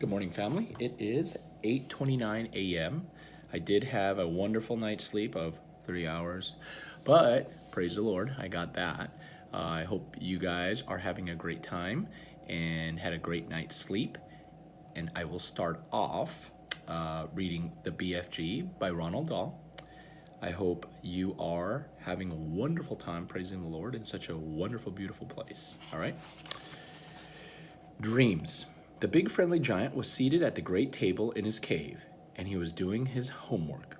Good morning, family. It is 8:29 a.m. I did have a wonderful night's sleep of 3 hours, but praise the Lord, I got that. I hope you guys are having a great time and had a great night's sleep. And I will start off reading The BFG by Ronald Dahl. I hope you are having a wonderful time praising the Lord in such a wonderful, beautiful place. All right? Dreams. The big friendly giant was seated at the great table in his cave, and he was doing his homework.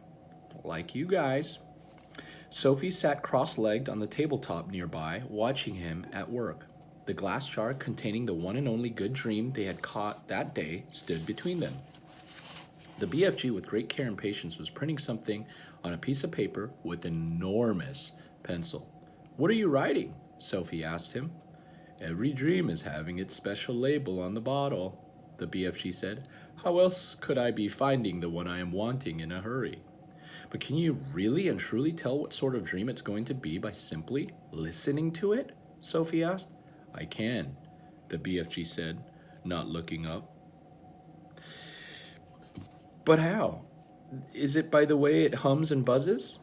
Like you guys. Sophie sat cross-legged on the tabletop nearby, watching him at work. The glass jar containing the one and only good dream they had caught that day stood between them. The BFG, with great care and patience, was printing something on a piece of paper with an enormous pencil. "What are you writing?" Sophie asked him. "Every dream is having its special label on the bottle," the BFG said. "How else could I be finding the one I am wanting in a hurry?" "But can you really and truly tell what sort of dream it's going to be by simply listening to it?" Sophie asked. "I can," the BFG said, not looking up. "But how? Is it by the way it hums and buzzes?"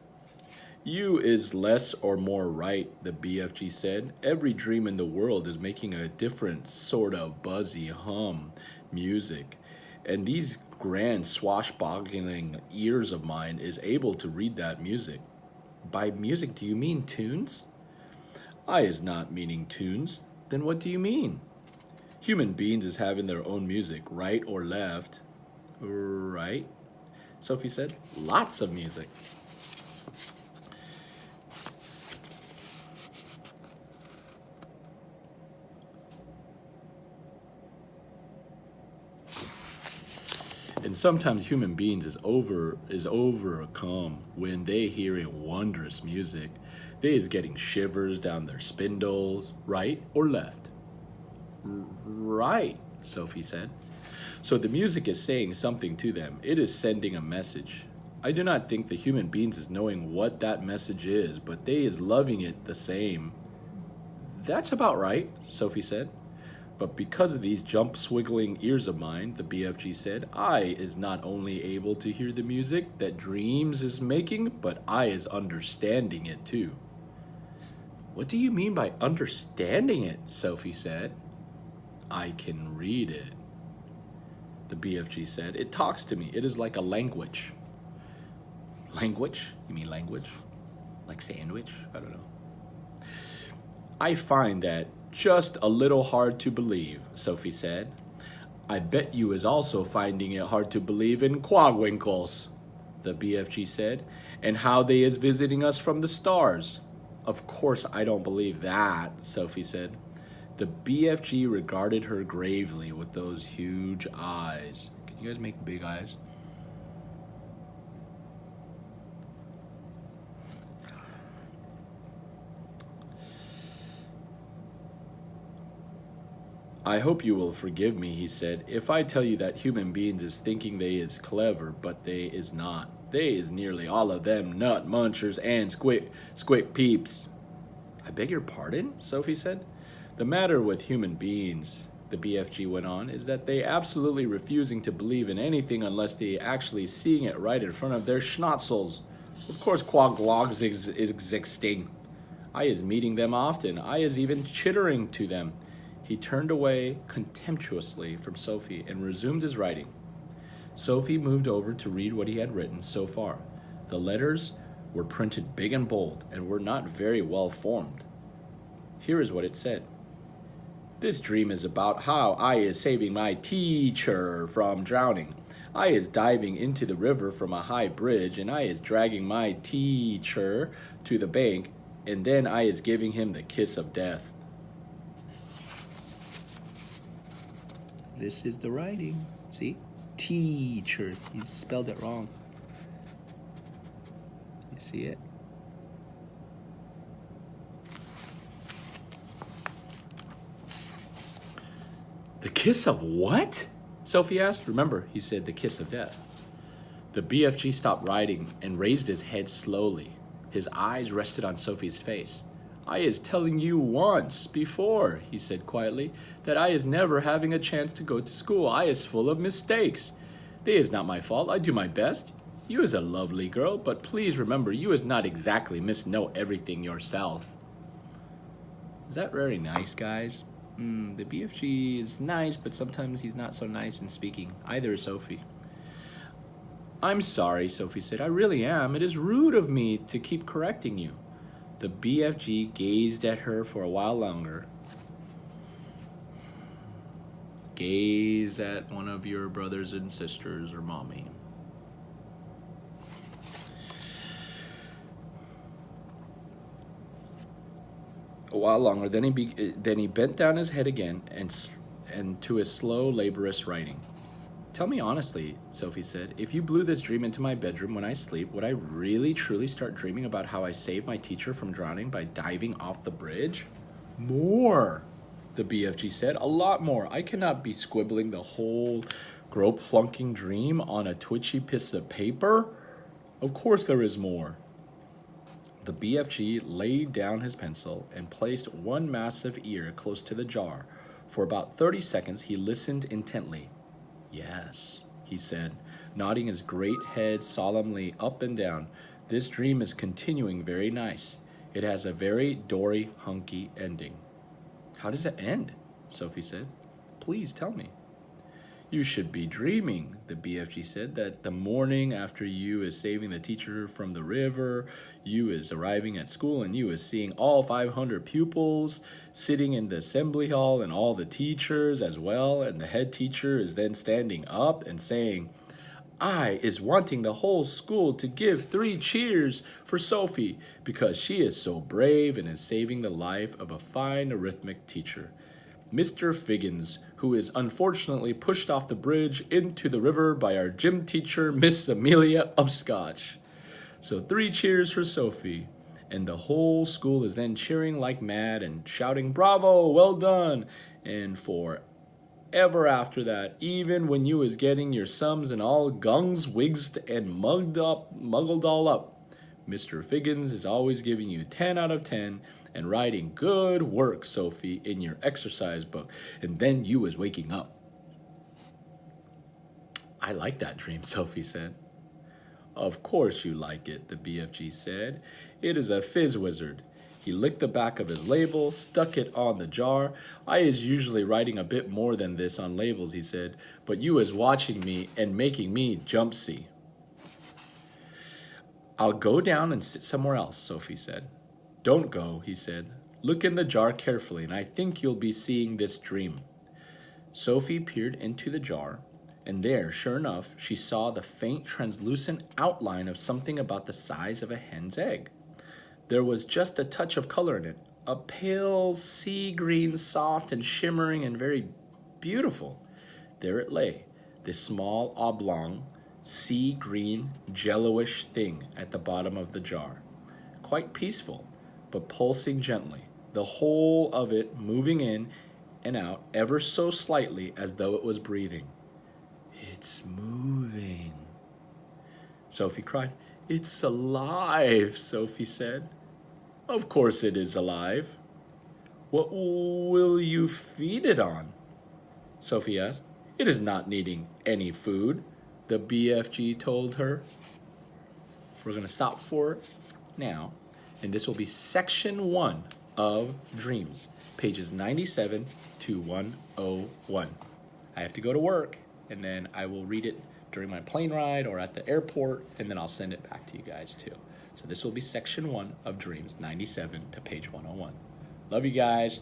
"You is less or more right," the BFG said. "Every dream in the world is making a different sort of buzzy hum music, and these grand swashbuckling ears of mine is able to read that music." "By music, do you mean tunes?" "I is not meaning tunes." "Then what do you mean?" "Human beings is having their own music, right or left." "Right," Sophie said. "Lots of music." And sometimes human beings is overcome when they hearing wondrous music. They is getting shivers down their spindles, right or left. Right, Sophie said. So the music is saying something to them. It is sending a message. I do not think the human beings is knowing what that message is, but they is loving it the same. That's about right, Sophie said. But because of these jump-swiggling ears of mine, the BFG said, I is not only able to hear the music that dreams is making, but I is understanding it too. What do you mean by understanding it? Sophie said. I can read it, the BFG said. It talks to me. It is like a language. Language? You mean language? Like sandwich? I don't know. I find that just a little hard to believe, Sophie said. I bet you is also finding it hard to believe in quagwinkles, the BFG said, and how they is visiting us from the stars. Of course I don't believe that, Sophie said. The BFG regarded her gravely with those huge eyes. Can you guys make big eyes? I hope you will forgive me, he said, if I tell you that human beings is thinking they is clever, but they is not. They is nearly all of them nut munchers and squick peeps. I beg your pardon, Sophie said. The matter with human beings, the BFG went on, is that they absolutely refusing to believe in anything unless they actually seeing it right in front of their schnotzels. Of course, quaglogs is existing. I is meeting them often. I is even chittering to them. He turned away contemptuously from Sophie and resumed his writing. Sophie moved over to read what he had written so far. The letters were printed big and bold and were not very well formed. Here is what it said. This dream is about how I is saving my teacher from drowning. I is diving into the river from a high bridge, and I is dragging my teacher to the bank, and then I is giving him the kiss of death. This is the writing. See? Teacher. You spelled it wrong. You see it? The kiss of what? Sophie asked. Remember, he said the kiss of death. The BFG stopped writing and raised his head slowly. His eyes rested on Sophie's face. I is telling you once before, he said quietly, that I is never having a chance to go to school. I is full of mistakes. They is not my fault. I do my best. You is a lovely girl, but please remember you is not exactly Miss Know Everything yourself. Is that very nice, guys? The BFG is nice, but sometimes he's not so nice in speaking. Either is Sophie. I'm sorry, Sophie said. I really am. It is rude of me to keep correcting you. The BFG gazed at her for a while longer. Gaze at one of your brothers and sisters or mommy. A while longer, then he bent down his head again and to his slow, laborious writing. Tell me honestly, Sophie said, if you blew this dream into my bedroom when I sleep, would I really truly start dreaming about how I saved my teacher from drowning by diving off the bridge? More, the BFG said, a lot more. I cannot be squibbling the whole grope flunking dream on a twitchy piece of paper. Of course there is more. The BFG laid down his pencil and placed one massive ear close to the jar. For about 30 seconds he listened intently. Yes, he said, nodding his great head solemnly up and down. This dream is continuing very nice. It has a very Dory hunky ending. How does it end? Sophie said. Please tell me. You should be dreaming, the BFG said, that the morning after you is saving the teacher from the river, you is arriving at school and you is seeing all 500 pupils sitting in the assembly hall and all the teachers as well, and the head teacher is then standing up and saying, I is wanting the whole school to give 3 cheers for Sophie because she is so brave and is saving the life of a fine arithmetic teacher, Mr. Figgins, who is unfortunately pushed off the bridge into the river by our gym teacher, Miss Amelia Upscotch. So 3 cheers for Sophie, and the whole school is then cheering like mad and shouting, bravo, well done, and for ever after that, even when you is getting your sums and all gungs, wigsed, and muggled all up, Mr. Figgins is always giving you 10 out of 10 and writing good work, Sophie, in your exercise book, and then you is waking up. I like that dream, Sophie said. Of course you like it, the BFG said. It is a fizz wizard. He licked the back of his label, stuck it on the jar. I is usually writing a bit more than this on labels, he said, but you is watching me and making me jumpsy. I'll go down and sit somewhere else, Sophie said. Don't go, he said. Look in the jar carefully, and I think you'll be seeing this dream. Sophie peered into the jar, and there, sure enough, she saw the faint, translucent outline of something about the size of a hen's egg. There was just a touch of color in it, a pale sea green, soft and shimmering and very beautiful. There it lay, this small oblong, sea green, jello-ish thing at the bottom of the jar. Quite peaceful, but pulsing gently, the whole of it moving in and out ever so slightly as though it was breathing. It's moving, Sophie cried. It's alive, Sophie said. Of course it is alive. What will you feed it on? Sophie asked. It is not needing any food, the BFG told her. We're going to stop for now, and this will be section 1 of Dreams, pages 97 to 101. I have to go to work, and then I will read it during my plane ride or at the airport, and then I'll send it back to you guys too. So this will be section 1 of Dreams, 97 to page 101. Love you guys.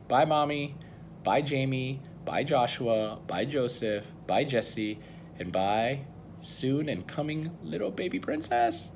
Bye, Mommy. Bye, Jamie. Bye, Joshua. Bye, Joseph. Bye, Jesse. And bye, soon and coming little baby princess.